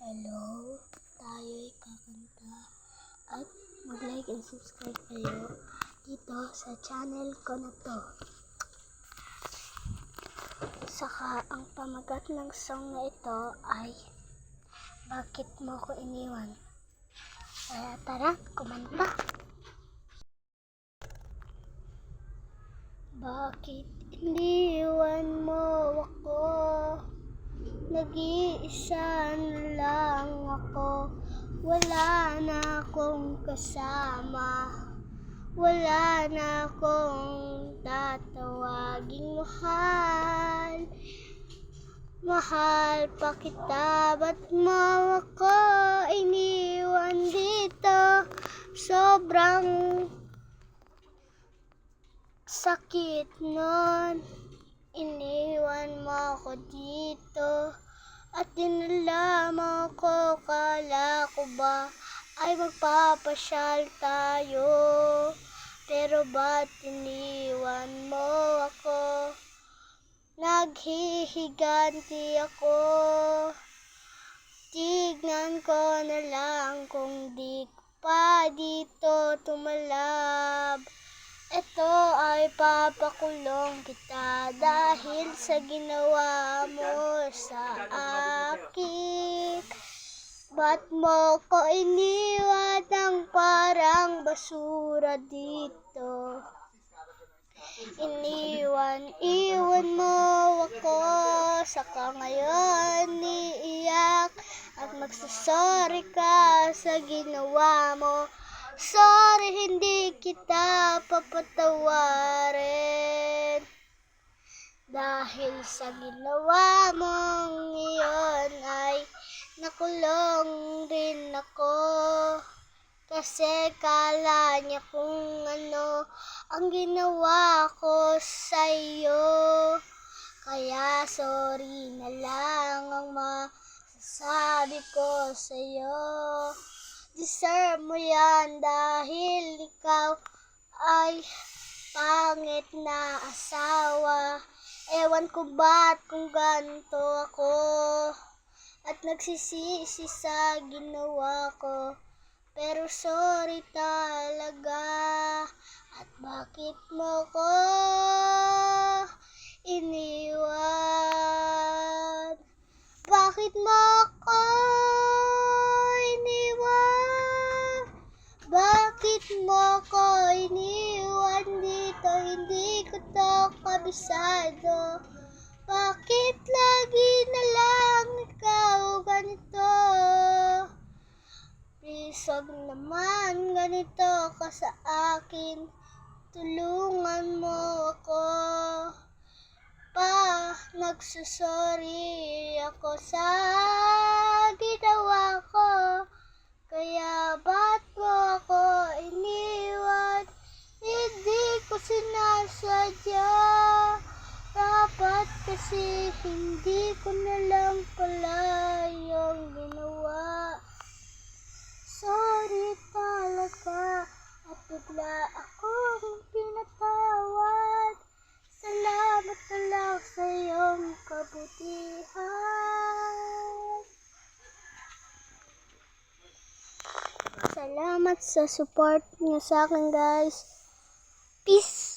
Hello, tayo'y kakanta at mag-like and subscribe kayo dito sa channel ko na to. Saka ang pamagat ng song na ito ay Bakit Mo Ko Iniwan. Kaya tara, kumanta! Bakit iniwan mo ako? Nag-iisa na lang ako. Wala na akong kasama. Wala na akong tatawaging mahal. Mahal pa kita, ba't mo ako iniwan dito? Sobrang sakit nun. Iniwan mo ako dito at dinala mo ko. Kala ko ba ay magpapasyal tayo, pero ba't iniwan mo ako? Naghihiganti ako. Tignan ko na lang kung di pa dito tumalab. Ito ay papakulong kita dahil sa ginawa mo sa akin. Ba't mo ko iniwan ng parang basura dito? Iwan mo ako, saka ngayon iiyak at magsasorry ka sa ginawa mo. Sorry, hindi kita papatawarin dahil sa ginawa mong iyon ay nakulong rin ako. Kasi kala niya kung ano ang ginawa ko sa'yo. Kaya sorry na lang ang masasabi ko sa'yo. Deserve mo yan dahil ikaw ay pangit na asawa. Ewan ko ba't kung ganito ako at nagsisisi sa ginawa ko. Pero sorry talaga. At bakit mo ko iniwan? Bakit mo ko iniwan? Bakit mo ko iniwan dito? Hindi ko to kabisado. Bakit lagi na lang ikaw ganito? Please, wag naman ganito ka sa akin. Tulungan mo ako. Nagsusorry ako sa ginawa ko. Kaya ba't mo ako iniwan? Hindi ko sinasadya. Dapat kasi hindi ko na lang pala yung ginawa. Sorry talaga at bigla akong pinatawad. Salamat na lang sa iyong kabutihan. Salamat sa support niyo sa akin, guys. Peace!